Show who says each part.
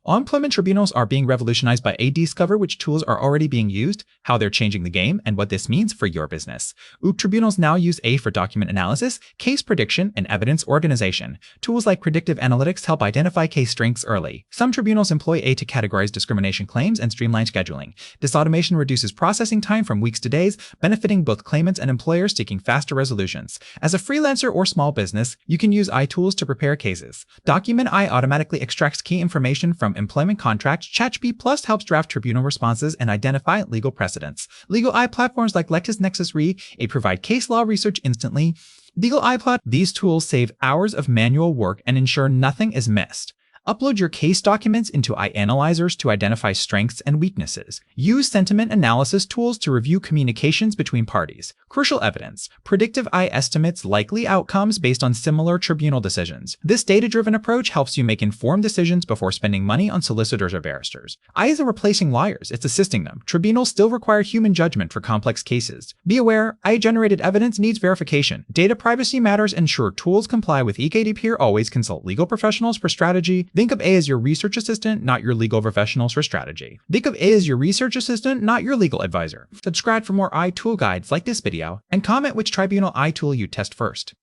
Speaker 1: All employment tribunals are being revolutionized by discover which tools are already being used, how they're changing the game, and what this means for your business. Tribunals now use A for document analysis, case prediction, and evidence organization. Tools like predictive analytics help identify case strengths early. Some tribunals employ A to categorize discrimination claims and streamline scheduling. This automation reduces processing time from weeks to days, benefiting both claimants and employers seeking faster resolutions. As a freelancer or small business, you can use I tools to prepare cases. Document I automatically extracts key information from employment contracts. ChatGPT Plus helps draft tribunal responses and identify legal precedents. Legal I platforms like LexisNexis Re provide case law research instantly. Legal iPlot, these tools save hours of manual work and ensure nothing is missed. Upload your case documents into iAnalyzers to identify strengths and weaknesses. Use sentiment analysis tools to review communications between parties. Crucial evidence. Predictive I estimates likely outcomes based on similar tribunal decisions. This data-driven approach helps you make informed decisions before spending money on solicitors or barristers. I isn't replacing lawyers, it's assisting them. Tribunals still require human judgment for complex cases. Be aware, AI-generated evidence needs verification. Data privacy matters. Ensure tools comply with EKDP. Always consult legal professionals for strategy. Think of A as your research assistant, not your legal professionals for strategy. Think of A as your research assistant, not your legal advisor. Subscribe for more iTool guides like this video, and comment which tribunal iTool you test first.